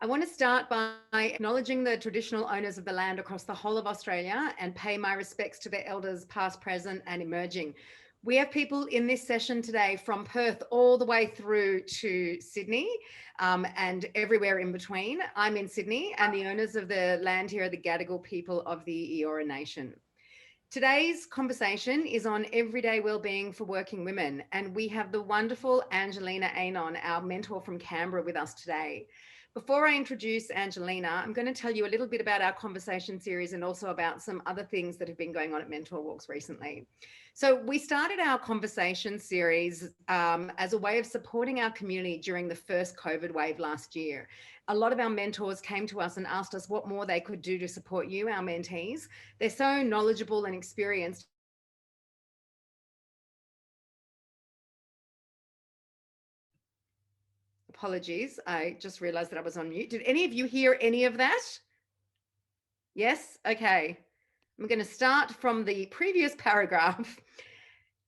I want to start by acknowledging the traditional owners of the land across the whole of Australia and pay my respects to their elders past, present and emerging. We have people in this session today from Perth all the way through to Sydney and everywhere in between. I'm in Sydney and the owners of the land here are the Gadigal people of the Eora Nation. Today's conversation is on everyday wellbeing for working women, and we have the wonderful Angelina Anon, our mentor from Canberra, with us today. Before I introduce Angelina, I'm going to tell you a little bit about our conversation series and also about some other things that have been going on at Mentor Walks recently. So we started our conversation series as a way of supporting our community during the first COVID wave last year. A lot of our mentors came to us and asked us what more they could do to support you, our mentees. They're so knowledgeable and experienced. Apologies, I just realized that I was on mute. Did any of you hear any of that? Yes? Okay. I'm going to start from the previous paragraph.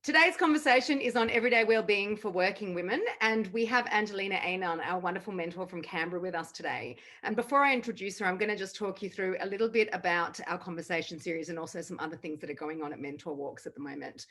Today's conversation is on everyday wellbeing for working women, and we have Angelina Anon, our wonderful mentor from Canberra, with us today. And before I introduce her, I'm going to just talk you through a little bit about our conversation series and also some other things that are going on at Mentor Walks at the moment.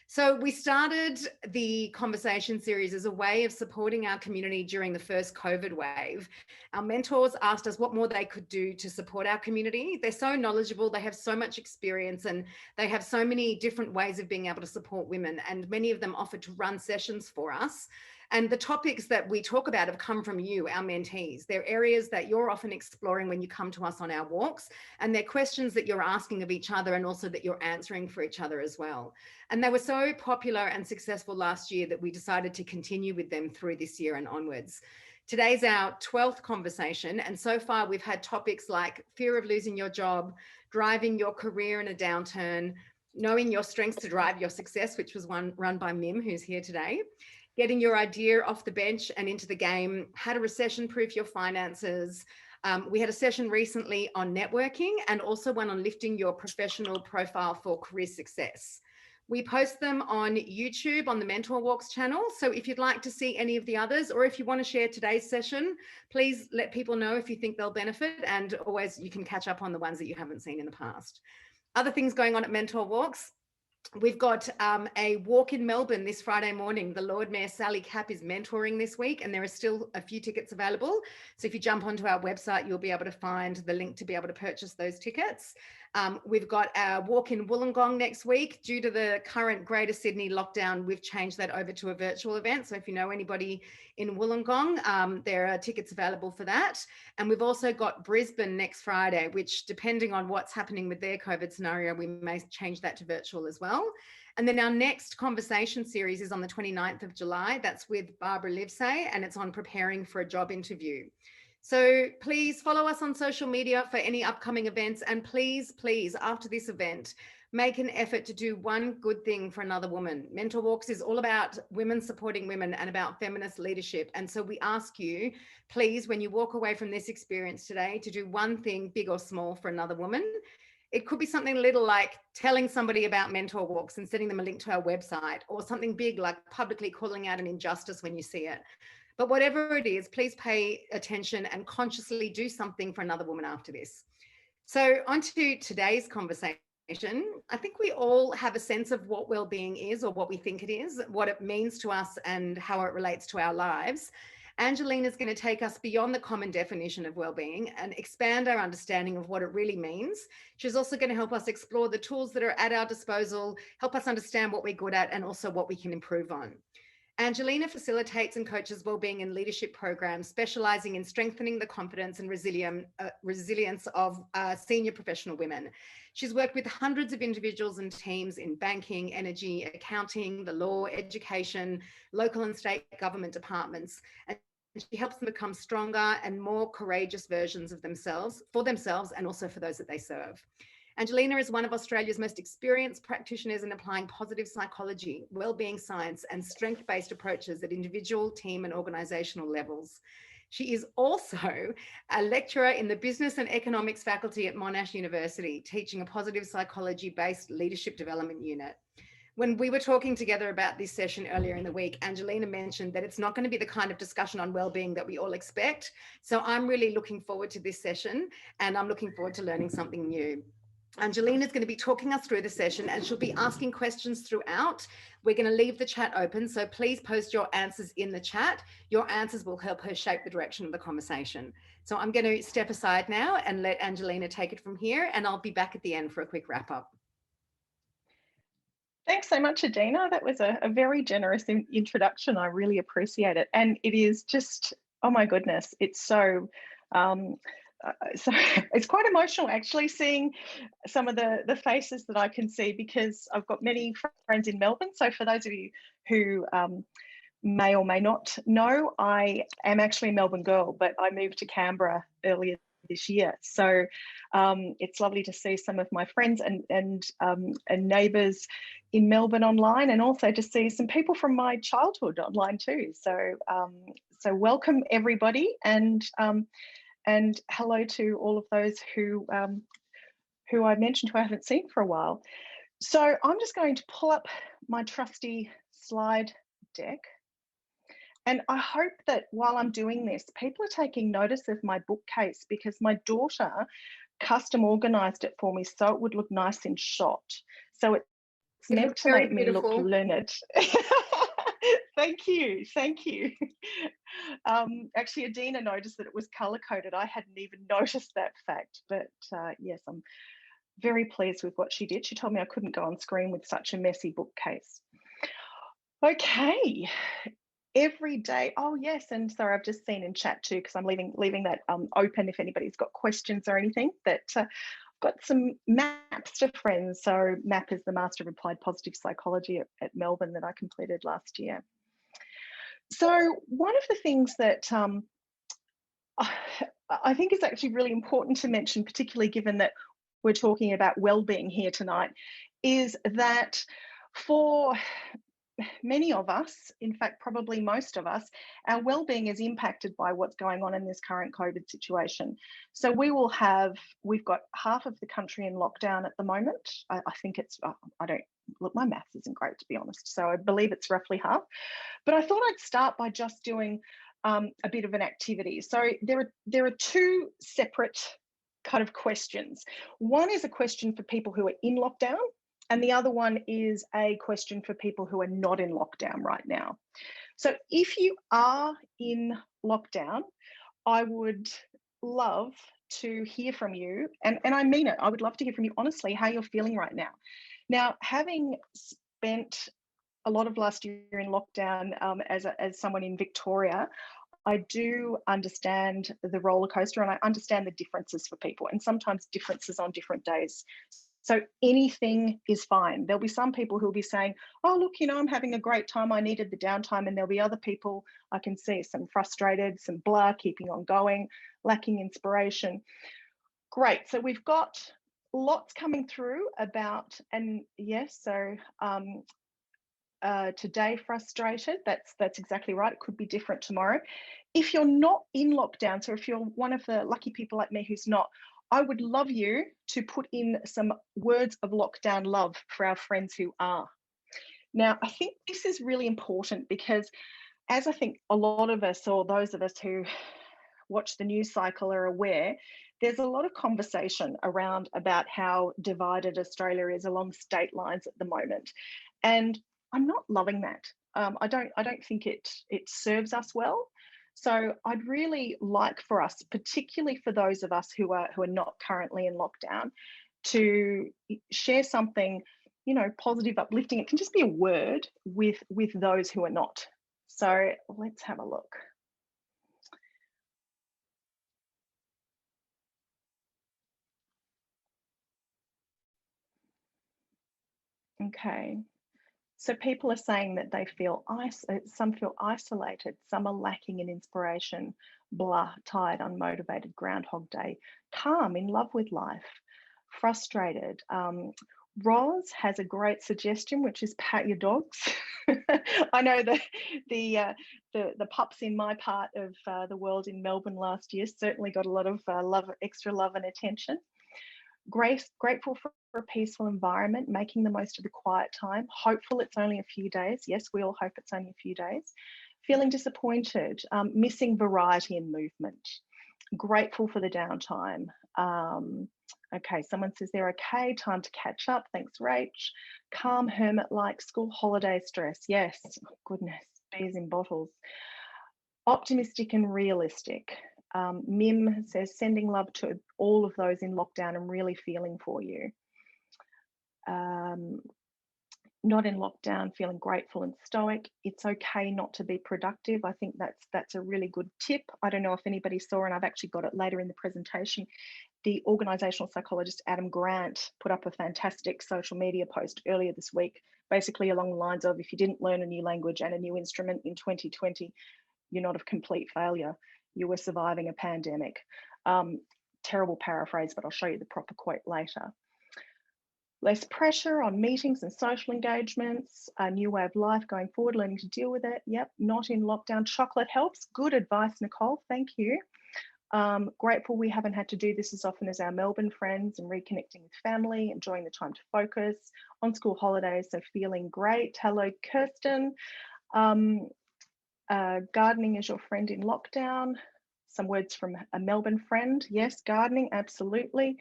So we started the conversation series as a way of supporting our community during the first COVID wave. Our mentors asked us what more they could do to support our community. They're so knowledgeable, they have so much experience, and they have so many different ways of being able to support women. And many of them offered to run sessions for us. And the topics that we talk about have come from you, our mentees. They're areas that you're often exploring when you come to us on our walks, and they're questions that you're asking of each other and also that you're answering for each other as well. And they were so popular and successful last year that we decided to continue with them through this year and onwards. Today's our 12th conversation, and so far we've had topics like fear of losing your job, driving your career in a downturn, knowing your strengths to drive your success, which was one run by Mim, who's here today, getting your idea off the bench and into the game, how to recession-proof your finances. We had a session recently on networking and also one on lifting your professional profile for career success. We post them on YouTube on the Mentor Walks channel. So if you'd like to see any of the others, or if you want to share today's session, please let people know if you think they'll benefit, and always you can catch up on the ones that you haven't seen in the past. Other things going on at Mentor Walks. We've got a walk in Melbourne this Friday morning. The Lord Mayor Sally Capp is mentoring this week, and there are still a few tickets available. So if you jump onto our website, you'll be able to find the link to be able to purchase those tickets. We've got our walk in Wollongong next week. Due to the current Greater Sydney lockdown, we've changed that over to a virtual event. So if you know anybody in Wollongong, there are tickets available for that. And we've also got Brisbane next Friday, which, depending on what's happening with their COVID scenario, we may change that to virtual as well. And then our next conversation series is on the 29th of July. That's with Barbara Livesay, and it's on preparing for a job interview. So please follow us on social media for any upcoming events. And please, after this event, make an effort to do one good thing for another woman. Mentor Walks is all about women supporting women and about feminist leadership. And so we ask you, please, when you walk away from this experience today, to do one thing, big or small, for another woman. It could be something little like telling somebody about Mentor Walks and sending them a link to our website, or something big like publicly calling out an injustice when you see it. But whatever it is, please pay attention and consciously do something for another woman after this. So on to today's conversation. I think we all have a sense of what well-being is, or what we think it is, what it means to us and how it relates to our lives. Angelina is going to take us beyond the common definition of well-being and expand our understanding of what it really means. She's also going to help us explore the tools that are at our disposal, help us understand what we're good at, and also what we can improve on. Angelina facilitates and coaches wellbeing and leadership programs, specializing in strengthening the confidence and resilience of senior professional women. She's worked with hundreds of individuals and teams in banking, energy, accounting, the law, education, local and state government departments, and she helps them become stronger and more courageous versions of themselves, for themselves and also for those that they serve. Angelina is one of Australia's most experienced practitioners in applying positive psychology, wellbeing science, and strength-based approaches at individual, team, and organisational levels. She is also a lecturer in the Business and Economics faculty at Monash University, teaching a positive psychology-based leadership development unit. When we were talking together about this session earlier in the week, Angelina mentioned that it's not going to be the kind of discussion on well-being that we all expect. So I'm really looking forward to this session, and I'm looking forward to learning something new. Angelina is going to be talking us through the session, and she'll be asking questions throughout. We're going to leave the chat open, so please post your answers in the chat. Your answers will help her shape the direction of the conversation. So I'm going to step aside now and let Angelina take it from here, and I'll be back at the end for a quick wrap up. Thanks so much, Adina. That was a very generous introduction. I really appreciate it. And it is just, oh my goodness, it's so it's quite emotional actually seeing some of the faces that I can see, because I've got many friends in Melbourne. So for those of you who may or may not know, I am actually a Melbourne girl, but I moved to Canberra earlier this year. So it's lovely to see some of my friends and neighbours in Melbourne online, and also to see some people from my childhood online too. So so welcome everybody, and hello to all of those who I mentioned who I haven't seen for a while. So I'm just going to pull up my trusty slide deck. And I hope that while I'm doing this, people are taking notice of my bookcase, because my daughter custom organised it for me so it would look nice in shot. So it's meant to make me look learned. Thank you, thank you. Actually, Adina noticed that it was colour-coded. I hadn't even noticed that fact, but yes, I'm very pleased with what she did. She told me I couldn't go on screen with such a messy bookcase. Okay. Every day. Oh yes, and sorry, I've just seen in chat too, because I'm leaving that open if anybody's got questions or anything. That I've got some maps to friends. So MAP is the Master of Applied Positive Psychology at Melbourne that I completed last year. So one of the things that I think is actually really important to mention, particularly given that we're talking about well-being here tonight, is that for many of us, in fact, probably most of us, our well-being is impacted by what's going on in this current COVID situation. So we've got half of the country in lockdown at the moment. I think it's, look, my maths isn't great, to be honest. So I believe it's roughly half. But I thought I'd start by just doing a bit of an activity. So there are two separate kind of questions. One is a question for people who are in lockdown, and the other one is a question for people who are not in lockdown right now. So if you are in lockdown, I would love to hear from you. And I mean it, I would love to hear from you honestly, how you're feeling right now. Now, having spent a lot of last year in lockdown as someone in Victoria, I do understand the roller coaster, and I understand the differences for people, and sometimes differences on different days. So anything is fine. There'll be some people who'll be saying, oh, look, you know, I'm having a great time. I needed the downtime. And there'll be other people I can see, some frustrated, some blah, keeping on going, lacking inspiration. Great. So we've got lots coming through about, and yes, so today frustrated. That's exactly right. It could be different tomorrow. If you're not in lockdown, so if you're one of the lucky people like me who's not, I would love you to put in some words of lockdown love for our friends who are. Now, I think this is really important, because as I think a lot of us, or those of us who watch the news cycle, are aware, there's a lot of conversation around about how divided Australia is along state lines at the moment. And I'm not loving that. I don't think it serves us well. So I'd really like for us, particularly for those of us who are not currently in lockdown, to share something, you know, positive, uplifting. It can just be a word with those who are not. So let's have a look. Okay. So people are saying that they feel some feel isolated, some are lacking in inspiration, blah, tired, unmotivated, Groundhog Day, calm, in love with life, frustrated. Roz has a great suggestion, which is pat your dogs. I know that the pups in my part of the world in Melbourne last year certainly got a lot of extra love and attention. Grateful for a peaceful environment, making the most of the quiet time, hopeful it's only a few days. Yes, we all hope it's only a few days. Feeling disappointed, missing variety in movement, grateful for the downtime. Okay, someone says they're okay, time to catch up. Thanks, Rach. Calm, hermit-like, school holiday stress. Yes, oh, goodness, bees in bottles. Optimistic and realistic. Mim says sending love to all of those in lockdown and really feeling for you. Not in lockdown, feeling grateful and stoic. It's okay not to be productive. I think that's a really good tip. I don't know if anybody saw, and I've actually got it later in the presentation. The organizational psychologist Adam Grant put up a fantastic social media post earlier this week, basically along the lines of, if you didn't learn a new language and a new instrument in 2020, you're not a complete failure. You were surviving a pandemic. Terrible paraphrase, but I'll show you the proper quote later. Less pressure on meetings and social engagements, a new way of life going forward, learning to deal with it. Yep, not in lockdown. Chocolate helps. Good advice, Nicole. Thank you. Grateful we haven't had to do this as often as our Melbourne friends, and reconnecting with family, enjoying the time to focus on school holidays. So feeling great. Hello, Kirsten. Gardening is your friend in lockdown. Some words from a Melbourne friend. Yes, gardening, absolutely.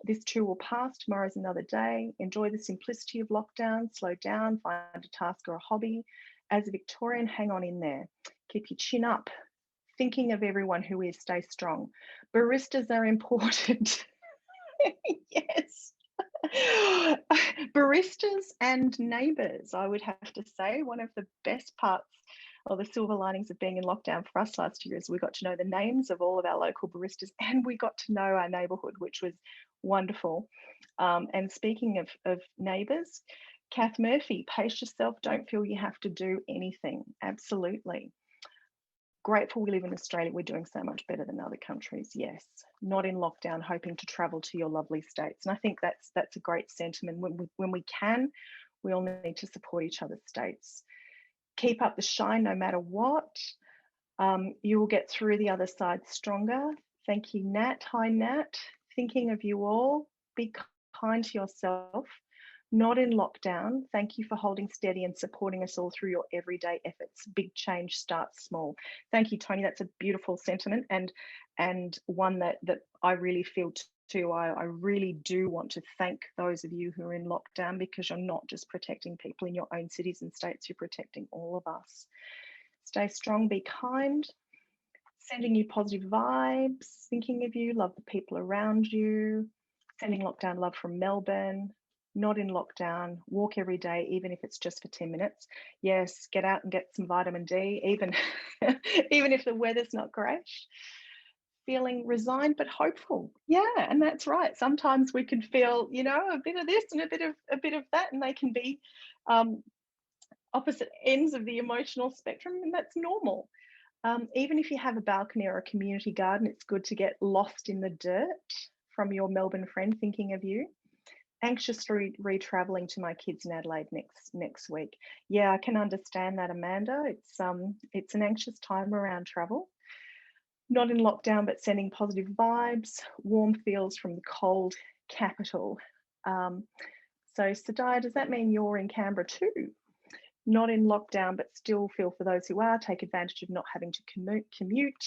This too will pass. Tomorrow's another day. Enjoy the simplicity of lockdown. Slow down, find a task or a hobby. As a Victorian, hang on in there. Keep your chin up. Thinking of everyone who is, stay strong. Baristas are important. Yes. Baristas and neighbours, I would have to say. One of the best parts, or the silver linings of being in lockdown for us last year, is we got to know the names of all of our local baristas, and we got to know our neighbourhood, which was wonderful. And speaking of neighbours, Kath Murphy, pace yourself, don't feel you have to do anything. Absolutely. Grateful we live in Australia, we're doing so much better than other countries. Yes, not in lockdown, hoping to travel to your lovely states. And I think that's a great sentiment. When we can, we all need to support each other's states. Keep up the shine no matter what. You will get through the other side stronger. Thank you, Nat. Hi, Nat. Thinking of you all. Be kind to yourself. Not in lockdown. Thank you for holding steady and supporting us all through your everyday efforts. Big change starts small. Thank you, Tony. That's a beautiful sentiment, and one that I really feel too. I really do want to thank those of you who are in lockdown, because you're not just protecting people in your own cities and states, you're protecting all of us. Stay strong, be kind. Sending you positive vibes, thinking of you, love the people around you. Sending lockdown love from Melbourne. Not in lockdown, walk every day, even if it's just for 10 minutes. Yes, get out and get some vitamin D, even if the weather's not great. Feeling resigned but hopeful. Yeah, and that's right. Sometimes we can feel, a bit of this and a bit of that, and they can be opposite ends of the emotional spectrum, and that's normal. Even if you have a balcony or a community garden, it's good to get lost in the dirt from your Melbourne friend thinking of you. Anxious re-traveling to my kids in Adelaide next week. Yeah, I can understand that, Amanda. It's an anxious time around travel. Not in lockdown, but sending positive vibes, warm feels from the cold capital. So Sadaya, does that mean you're in Canberra too? Not in lockdown, but still feel for those who are. Take advantage of not having to commute.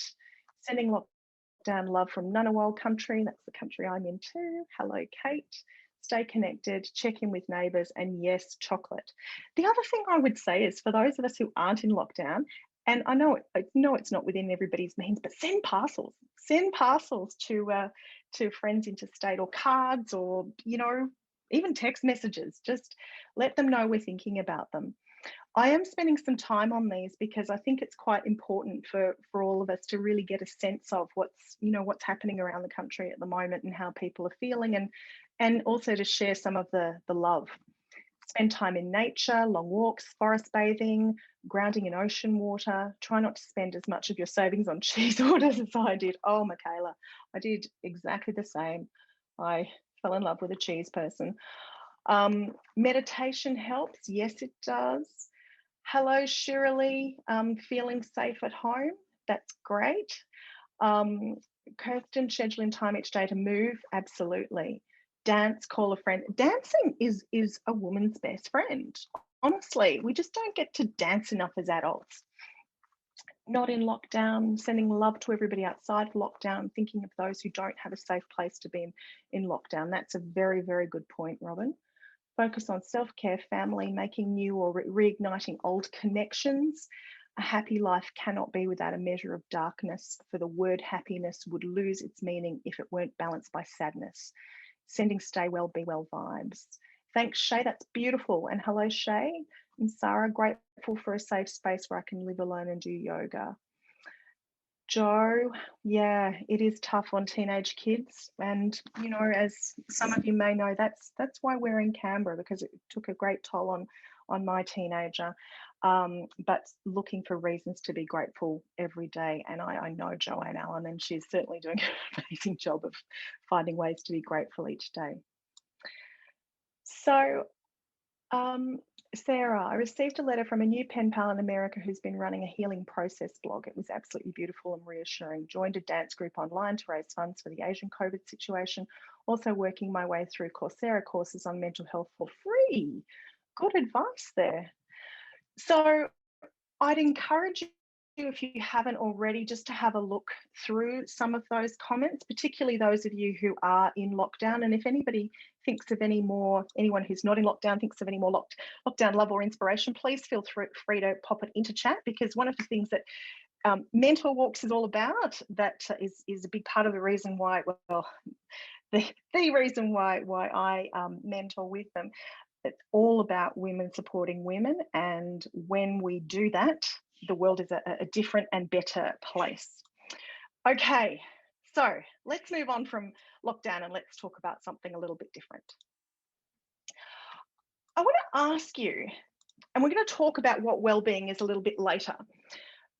Sending lockdown love from Ngunnawal country. That's the country I'm in too. Hello, Kate. Stay connected, check in with neighbours, and yes, chocolate. The other thing I would say is, for those of us who aren't in lockdown, and I know it's not within everybody's means, but send parcels. Send parcels to friends interstate, or cards, or even text messages. Just let them know we're thinking about them. I am spending some time on these because I think it's quite important for all of us to really get a sense of what's happening around the country at the moment and how people are feeling, and also to share some of the love. Spend time in nature, long walks, forest bathing, grounding in ocean water. Try not to spend as much of your savings on cheese orders as I did. Oh, Michaela, I did exactly the same. I fell in love with a cheese person. Meditation helps. Yes, it does. Hello, Shirley. Feeling safe at home. That's great. Kirsten, scheduling time each day to move. Absolutely. dance, call a friend. Dancing is a woman's best friend. Honestly, we just don't get to dance enough as adults. Not in lockdown, sending love to everybody outside of lockdown, thinking of those who don't have a safe place to be in lockdown. That's a very, very good point, Robin. Focus on self-care, family, making new or reigniting old connections. A happy life cannot be without a measure of darkness, for the word happiness would lose its meaning if it weren't balanced by sadness. Sending stay well, be well vibes. Thanks, Shay. That's beautiful. And hello, Shay. And Sarah, grateful for a safe space where I can live alone and do yoga. Joe, yeah, it is tough on teenage kids. And, you know, as some of you may know, that's why we're in Canberra, because it took a great toll on my teenager. But looking for reasons to be grateful every day. And I know Joanne Allen, and she's certainly doing an amazing job of finding ways to be grateful each day. So, Sarah, I received a letter from a new pen pal in America who's been running a healing process blog. It was absolutely beautiful and reassuring. Joined a dance group online to raise funds for the Asian COVID situation. Also working my way through Coursera courses on mental health for free. Good advice there. So I'd encourage you, if you haven't already, just to have a look through some of those comments, particularly those of you who are in lockdown. And if anybody thinks of any more, anyone who's not in lockdown thinks of any more lockdown love or inspiration, please feel free to pop it into chat, because one of the things that Mentor Walks is all about, that is a big part of the reason why, well, the reason why I mentor with them. It's all about women supporting women. And when we do that, the world is a different and better place. Okay, so let's move on from lockdown and let's talk about something a little bit different. I want to ask you, and we're going to talk about what wellbeing is a little bit later,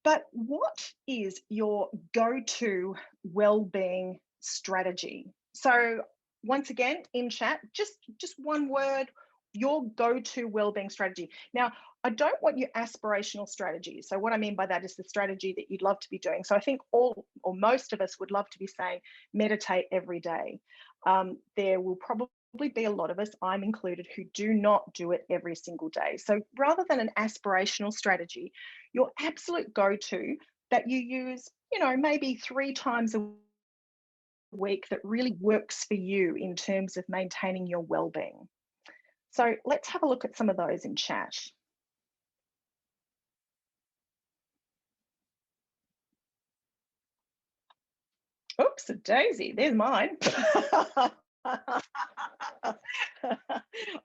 but what is your go-to wellbeing strategy? So once again, in chat, just one word, your go-to wellbeing strategy. Now, I don't want your aspirational strategy. So what I mean by that is the strategy that you'd love to be doing. So I think all or most of us would love to be saying meditate every day. There will probably be a lot of us, I'm included, who do not do it every single day. So rather than an aspirational strategy, your absolute go-to that you use, you know, maybe 3 times a week, that really works for you in terms of maintaining your well-being. So let's have a look at some of those in chat. Oops, a daisy, there's mine. I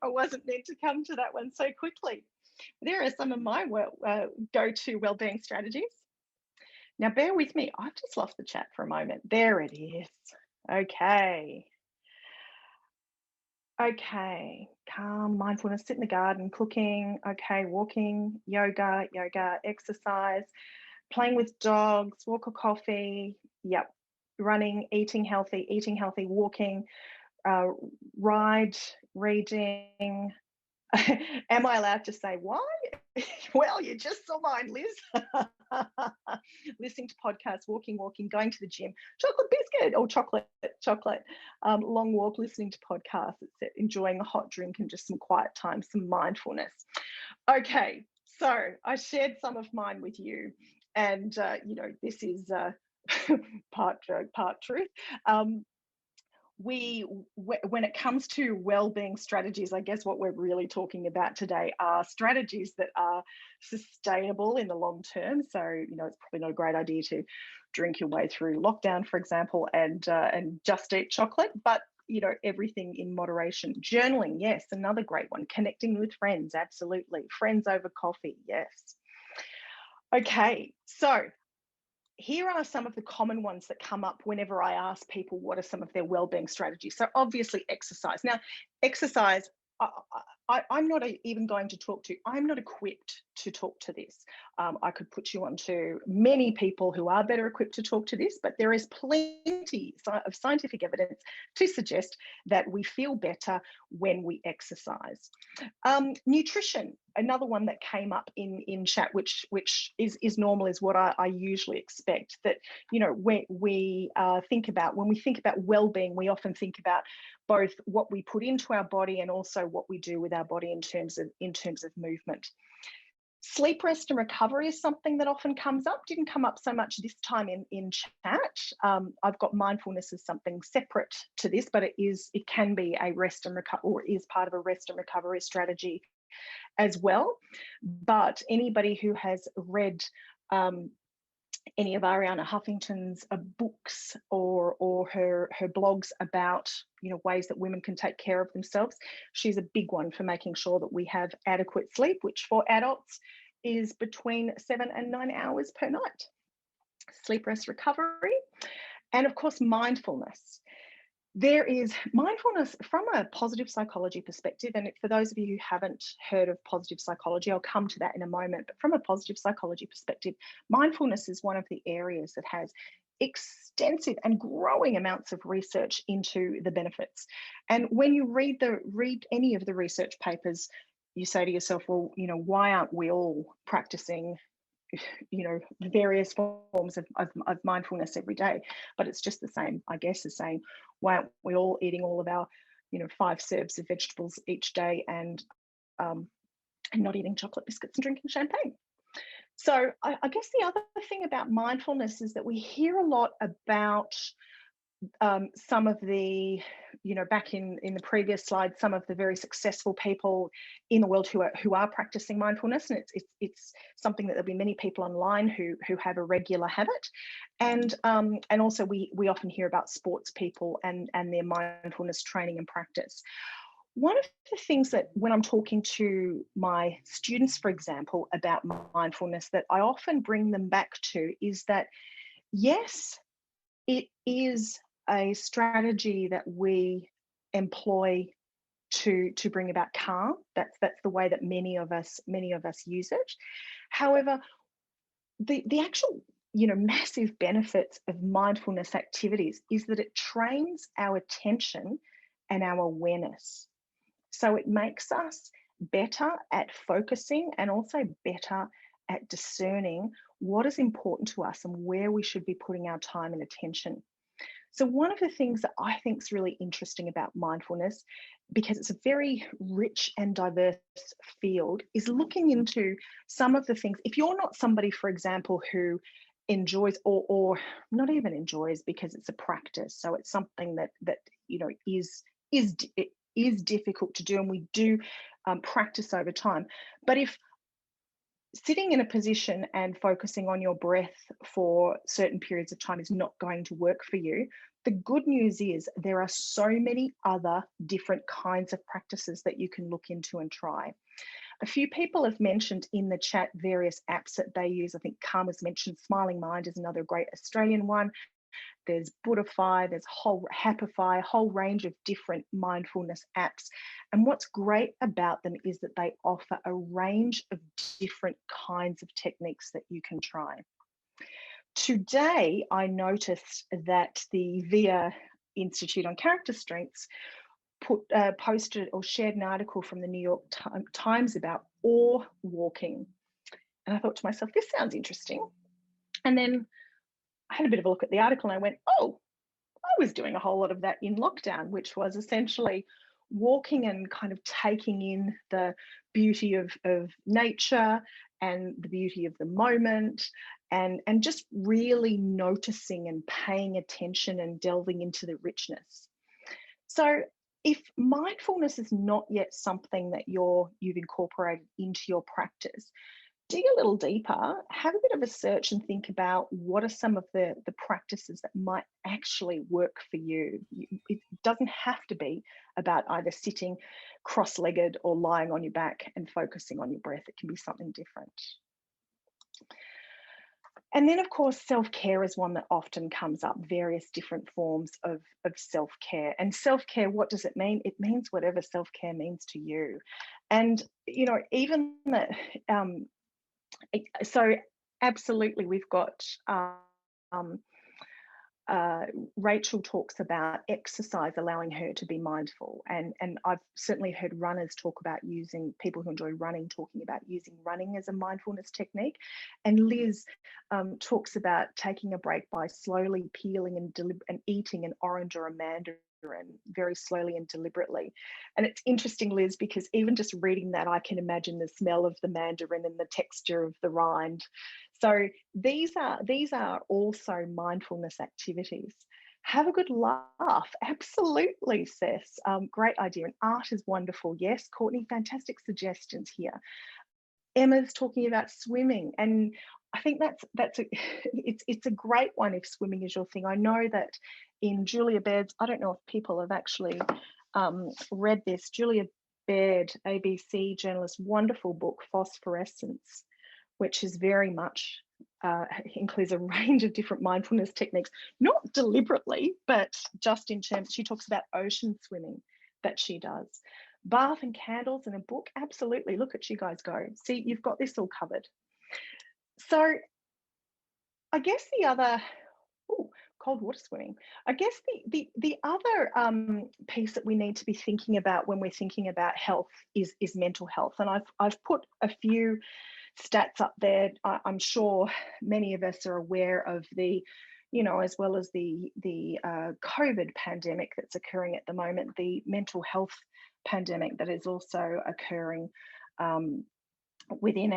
wasn't meant to come to that one so quickly. There are some of my go-to wellbeing strategies. Now, bear with me. I've just lost the chat for a moment. There it is. Okay. Okay, calm, mindfulness, sit in the garden, cooking, okay, walking, yoga, exercise, playing with dogs, walk or coffee, yep, running, eating healthy, walking, ride, reading. Am I allowed to say why? Well, you just saw mine, Liz. Listening to podcasts, walking, going to the gym, chocolate biscuit or chocolate, long walk, listening to podcasts, enjoying a hot drink and just some quiet time, some mindfulness. Okay, so I shared some of mine with you, and you know, this is part joke, part truth. When it comes to well-being strategies, I guess what we're really talking about today are strategies that are sustainable in the long term. So, you know, it's probably not a great idea to drink your way through lockdown, for example, and just eat chocolate, but you know, everything in moderation. Journaling, yes, another great one. Connecting with friends, absolutely. Friends over coffee, yes. Okay, so here are some of the common ones that come up whenever I ask people what are some of their wellbeing strategies. So obviously exercise. Now, exercise, I'm not even going to talk to, I'm not equipped to talk to this. I could put you on to many people who are better equipped to talk to this, but there is plenty of scientific evidence to suggest that we feel better when we exercise. Nutrition, another one that came up in chat, which is normal, is what I usually expect. That, you know, when we think about well-being, we often think about both what we put into our body and also what we do with our body in terms of movement. Sleep, rest, and recovery is something that often comes up. Didn't come up so much this time in chat. I've got mindfulness as something separate to this, but it can be a rest and recover, or is part of a rest and recovery strategy as well. But anybody who has read any of Ariana Huffington's books or her blogs about, you know, ways that women can take care of themselves, she's a big one for making sure that we have adequate sleep, which for adults is between 7 and 9 hours per night. Sleep, rest, recovery, and of course mindfulness. There is mindfulness from a positive psychology perspective, and for those of you who haven't heard of positive psychology, I'll come to that in a moment, but from a positive psychology perspective, mindfulness is one of the areas that has extensive and growing amounts of research into the benefits. And when you read any of the research papers, you say to yourself, well, you know, why aren't we all practicing, you know, various forms of mindfulness every day? But it's just the same, I guess, as saying, why aren't we all eating all of our, you know, 5 serves of vegetables each day and not eating chocolate biscuits and drinking champagne? So I guess the other thing about mindfulness is that we hear a lot about some of the, you know, back in the previous slide, some of the very successful people in the world who are practicing mindfulness, and it's something that there'll be many people online who have a regular habit, and also we often hear about sports people and their mindfulness training and practice. One of the things that when I'm talking to my students, for example, about mindfulness, that I often bring them back to is that, yes, it is a strategy that we employ to bring about calm. That's the way that many of us use it. However, the actual, you know, massive benefits of mindfulness activities is that it trains our attention and our awareness. So it makes us better at focusing and also better at discerning what is important to us and where we should be putting our time and attention. So one of the things that I think is really interesting about mindfulness, because it's a very rich and diverse field, is looking into some of the things. If you're not somebody, for example, who enjoys or not even enjoys, because it's a practice, so it's something that you know is difficult to do, and we do practice over time. But if sitting in a position and focusing on your breath for certain periods of time is not going to work for you, the good news is there are so many other different kinds of practices that you can look into and try. A few people have mentioned in the chat various apps that they use. I think Karma's mentioned Smiling Mind is another great Australian one. There's Buddhify, there's Happify, a whole range of different mindfulness apps. And what's great about them is that they offer a range of different kinds of techniques that you can try. Today, I noticed that the VIA Institute on Character Strengths posted or shared an article from the New York Times about awe walking. And I thought to myself, this sounds interesting. And then I had a bit of a look at the article and I went, oh, I was doing a whole lot of that in lockdown, which was essentially walking and kind of taking in the beauty of nature and the beauty of the moment, and just really noticing and paying attention and delving into the richness. So if mindfulness is not yet something that you've incorporated into your practice, dig a little deeper, have a bit of a search and think about what are some of the practices that might actually work for you. It doesn't have to be about either sitting cross-legged or lying on your back and focusing on your breath. It can be something different. And then, of course, self-care is one that often comes up, various different forms of self-care. And self-care, what does it mean? It means whatever self-care means to you. And, you know, even that, so absolutely, we've got Rachel talks about exercise allowing her to be mindful, and I've certainly heard runners talk about using, people who enjoy running talking about using running as a mindfulness technique, and Liz talks about taking a break by slowly peeling and eating an orange or a mandarin very slowly and deliberately. And it's interesting, Liz, because even just reading that, I can imagine the smell of the mandarin and the texture of the rind. So these are also mindfulness activities. Have a good laugh. Absolutely, Seth. Great idea. And art is wonderful. Yes, Courtney, fantastic suggestions here. Emma's talking about swimming, and I think that's a it's a great one if swimming is your thing. I know that in Julia Baird's, I don't know if people have actually read this, Julia Baird, ABC journalist, wonderful book, Phosphorescence, which is very much includes a range of different mindfulness techniques, not deliberately, but just in terms, she talks about ocean swimming that she does. Bath and candles in a book, absolutely. Look at you guys go. See, you've got this all covered. So I guess the other, cold water swimming. I guess the other piece that we need to be thinking about when we're thinking about health is mental health. And I've put a few stats up there. I'm sure many of us are aware of the, as well as the COVID pandemic that's occurring at the moment, the mental health pandemic that is also occurring within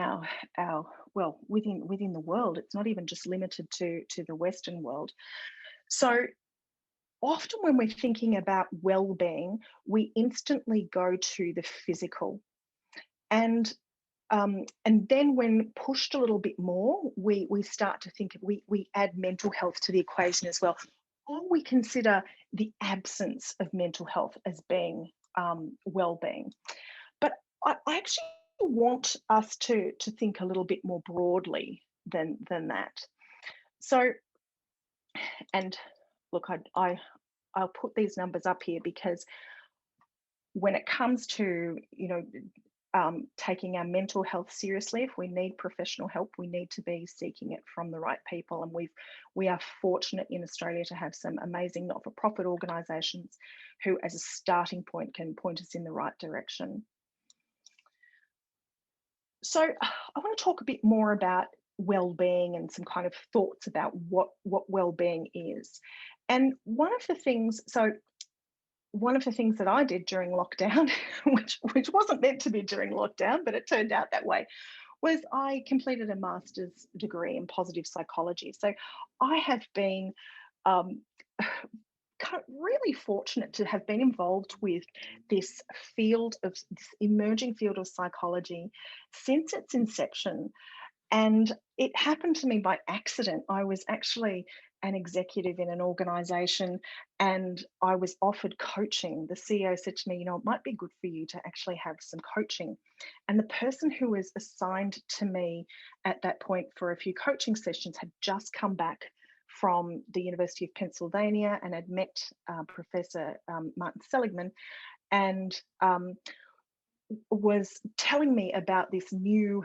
within the world. It's not even just limited to the Western world. So often when we're thinking about well-being, we instantly go to the physical. And then when pushed a little bit more, we start to think, we add mental health to the equation as well, or we consider the absence of mental health as being well-being. But I actually want us to think a little bit more broadly than that. So, and look, I'll put these numbers up here because when it comes to, taking our mental health seriously, if we need professional help, we need to be seeking it from the right people. And we are fortunate in Australia to have some amazing not-for-profit organisations who, as a starting point, can point us in the right direction. So I want to talk a bit more about well-being and some kind of thoughts about what well-being is. And one of the things that I did during lockdown, which wasn't meant to be during lockdown, but it turned out that way, was I completed a master's degree in positive psychology. So I have been really fortunate to have been involved with this emerging field of psychology since its inception. And it happened to me by accident. I was actually an executive in an organization and I was offered coaching. The CEO said to me, it might be good for you to actually have some coaching. And the person who was assigned to me at that point for a few coaching sessions had just come back from the University of Pennsylvania and had met Professor Martin Seligman, and was telling me about this new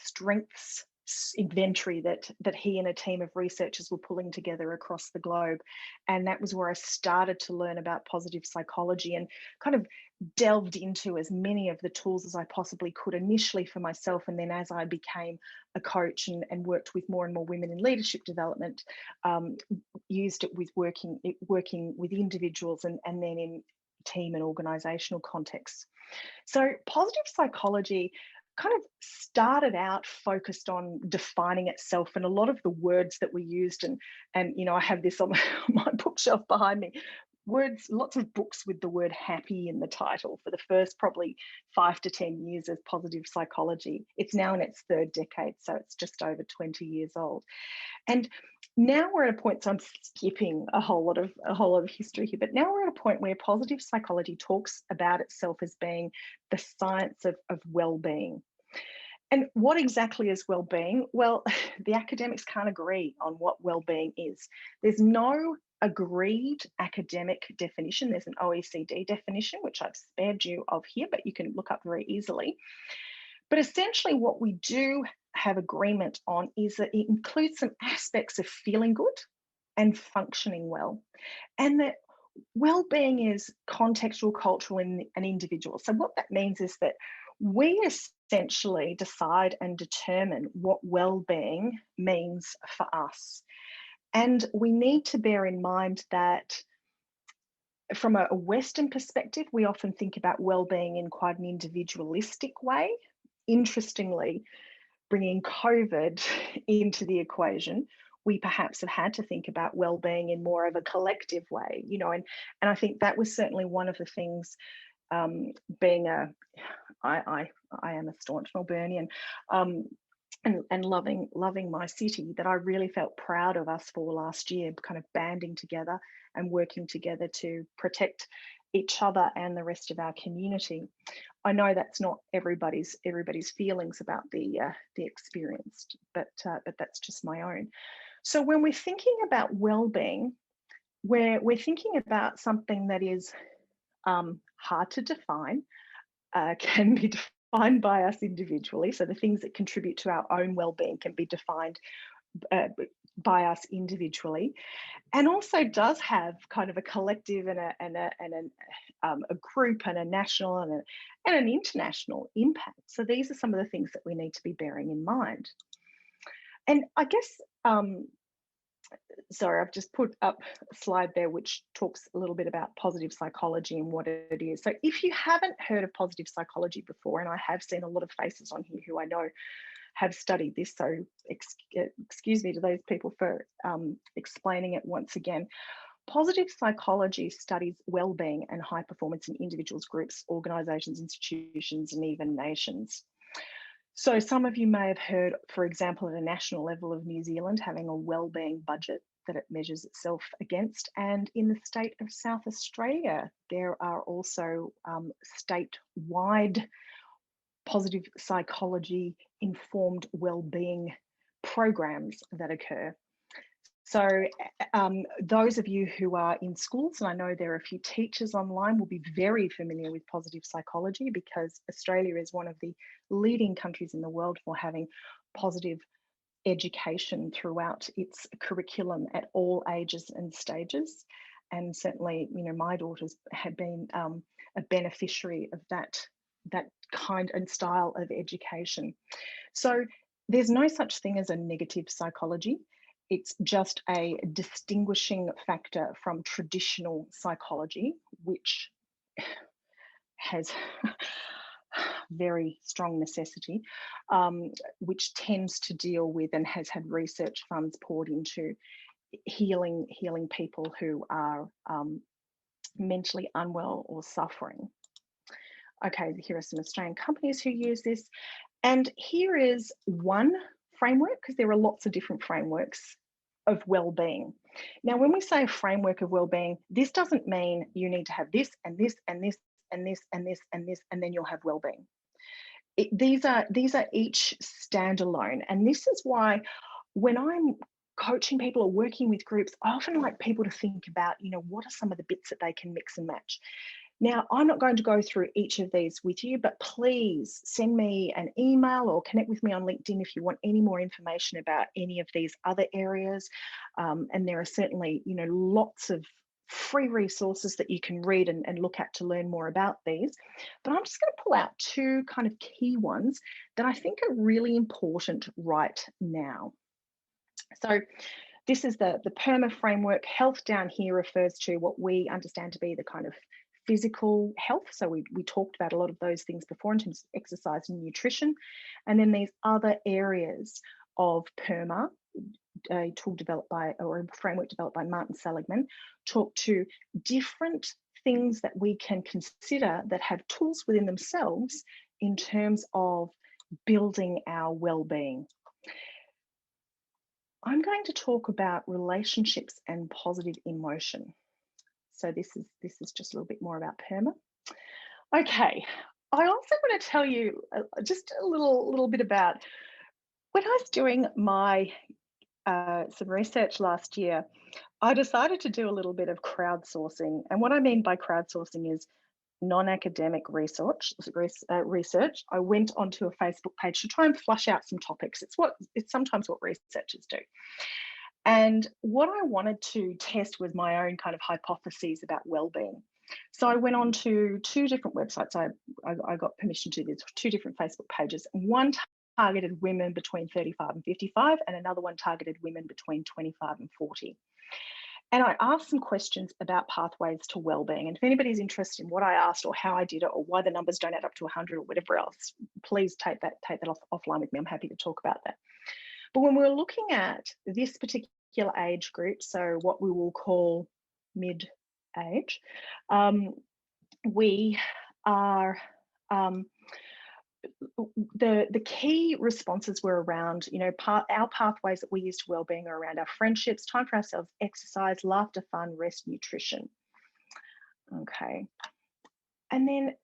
strengths inventory that he and a team of researchers were pulling together across the globe. And that was where I started to learn about positive psychology and kind of delved into as many of the tools as I possibly could initially for myself. And then as I became a coach and worked with more and more women in leadership development, used it with working with individuals and then in team and organizational contexts. So positive psychology kind of started out focused on defining itself, and a lot of the words that we used, and I have this on my bookshelf behind me, lots of books with the word happy in the title for the first probably 5 to 10 years of positive psychology. It's now in its third decade, so it's just over 20 years old. And now we're at a point, so I'm skipping a whole lot of history here, but now we're at a point where positive psychology talks about itself as being the science of well-being. And what exactly is well-being? Well, the academics can't agree on what well-being is. There's no agreed academic definition. There's an OECD definition, which I've spared you of here, but you can look up very easily. But essentially what we do have agreement on is that it includes some aspects of feeling good, and functioning well. And that well-being is contextual, cultural, and individual. So what that means is that we essentially decide and determine what well-being means for us. And we need to bear in mind that from a Western perspective, we often think about well-being in quite an individualistic way. Interestingly, bringing COVID into the equation, we perhaps have had to think about well-being in more of a collective way, and I think that was certainly one of the things. Being a, I am a staunch Melburnian, um, and loving my city, that I really felt proud of us for last year, kind of banding together and working together to protect each other and the rest of our community. I know that's not everybody's feelings about the experience, but that's just my own. So when we're thinking about well-being, we're thinking about something that is hard to define, can be defined by us individually. So the things that contribute to our own well-being can be defined by us individually, and also does have kind of a collective and a group and a national and an international impact. So these are some of the things that we need to be bearing in mind. And I guess, sorry, I've just put up a slide there which talks a little bit about positive psychology and what it is. So if you haven't heard of positive psychology before, and I have seen a lot of faces on here who I know have studied this, so excuse me to those people for explaining it once again. Positive psychology studies well-being and high performance in individuals, groups, organisations, institutions, and even nations. So some of you may have heard, for example, at a national level of New Zealand having a wellbeing budget that it measures itself against. And in the state of South Australia, there are also statewide positive psychology informed wellbeing programs that occur. So those of you who are in schools, and I know there are a few teachers online, will be very familiar with positive psychology, because Australia is one of the leading countries in the world for having positive education throughout its curriculum at all ages and stages. And certainly, my daughters have been a beneficiary of that kind and style of education. So there's no such thing as a negative psychology. It's just a distinguishing factor from traditional psychology, which has very strong necessity, which tends to deal with and has had research funds poured into healing people who are mentally unwell or suffering. Okay, here are some Australian companies who use this. And here is one framework, because there are lots of different frameworks of well-being. Now, when we say a framework of well-being, this doesn't mean you need to have this and this and this and this and this and this, and then you'll have well-being. These are each standalone. And this is why when I'm coaching people or working with groups, I often like people to think about, what are some of the bits that they can mix and match. Now, I'm not going to go through each of these with you, but please send me an email or connect with me on LinkedIn if you want any more information about any of these other areas. And there are certainly, lots of free resources that you can read and look at to learn more about these. But I'm just going to pull out two kind of key ones that I think are really important right now. So this is the PERMA framework. Health down here refers to what we understand to be the kind of physical health. So we talked about a lot of those things before in terms of exercise and nutrition. And then these other areas of PERMA, a tool developed by, or a framework developed by Martin Seligman, talk to different things that we can consider that have tools within themselves in terms of building our well-being. I'm going to talk about relationships and positive emotion. So this is just a little bit more about PERMA. Okay, I also want to tell you just a little bit about when I was doing my some research last year. I decided to do a little bit of crowdsourcing, and what I mean by crowdsourcing is non-academic research. I went onto a Facebook page to try and flush out some topics. It's sometimes what researchers do. And what I wanted to test was my own kind of hypotheses about well-being. So I went on to two different websites. I got permission to do this, two different Facebook pages. One targeted women between 35 and 55, and another one targeted women between 25 and 40. And I asked some questions about pathways to well-being. And if anybody's interested in what I asked or how I did it or why the numbers don't add up to 100 or whatever else, please take that offline with me. I'm happy to talk about that. But when we're looking at this particular age group, so what we will call mid-age, we are the key responses were around, our pathways that we use to wellbeing are around our friendships, time for ourselves, exercise, laughter, fun, rest, nutrition. Okay. And then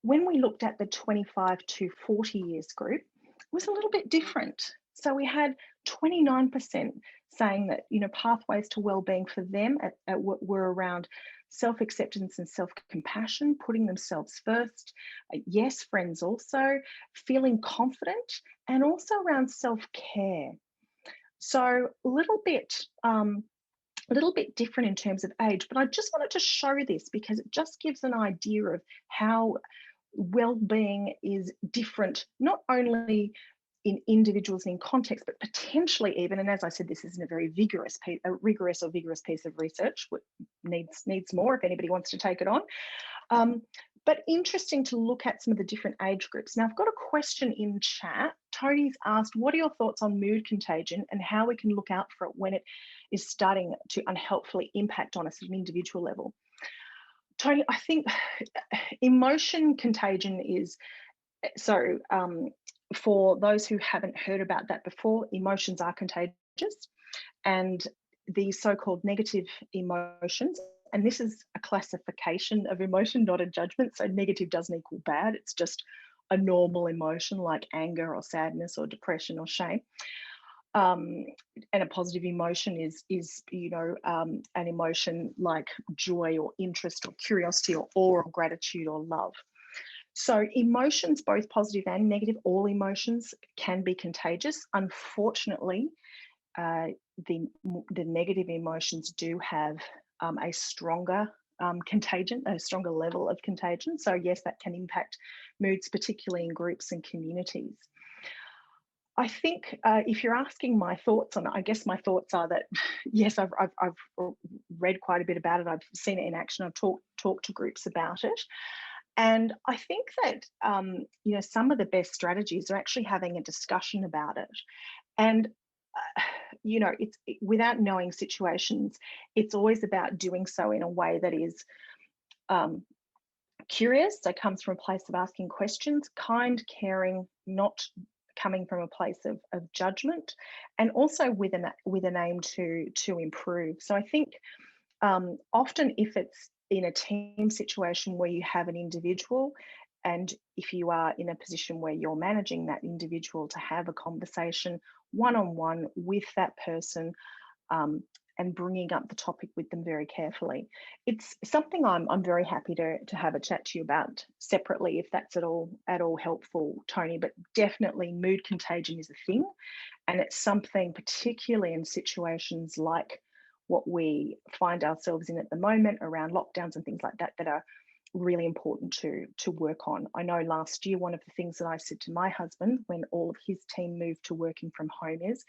when we looked at the 25 to 40 years group, it was a little bit different. So we had 29% saying that, pathways to wellbeing for them were around self-acceptance and self-compassion, putting themselves first. Yes, friends also, feeling confident, and also around self-care. So a little bit different in terms of age, but I just wanted to show this because it just gives an idea of how well-being is different, not only in individuals and in context, but potentially even, and as I said, this isn't a very rigorous piece of research, which needs more if anybody wants to take it on. But interesting to look at some of the different age groups. Now, I've got a question in chat. Tony's asked, what are your thoughts on mood contagion and how we can look out for it when it is starting to unhelpfully impact on us at an individual level? Tony, I think emotion contagion is, so for those who haven't heard about that before, emotions are contagious, and the so-called negative emotions, and this is a classification of emotion, not a judgment. So negative doesn't equal bad. It's just a normal emotion like anger or sadness or depression or shame. And a positive emotion is an emotion like joy or interest or curiosity or awe or gratitude or love. So emotions, both positive and negative, all emotions can be contagious. Unfortunately, the negative emotions do have a stronger contagion, a stronger level of contagion. So yes, that can impact moods, particularly in groups and communities. I think if you're asking my thoughts on it, I guess my thoughts are that, yes, I've read quite a bit about it. I've seen it in action. I've talked to groups about it. And I think that, some of the best strategies are actually having a discussion about it. And, it's without knowing situations, it's always about doing so in a way that is curious, so comes from a place of asking questions, kind, caring, not coming from a place of judgment, and also with an aim to improve. So I think often if it's in a team situation where you have an individual, and if you are in a position where you're managing that individual, to have a conversation one-on-one with that person, and bringing up the topic with them very carefully. It's something I'm very happy to have a chat to you about separately if that's at all helpful, Tony. But definitely mood contagion is a thing, and it's something particularly in situations like what we find ourselves in at the moment around lockdowns and things like that that are really important to work on. I know last year one of the things that I said to my husband when all of his team moved to working from home is,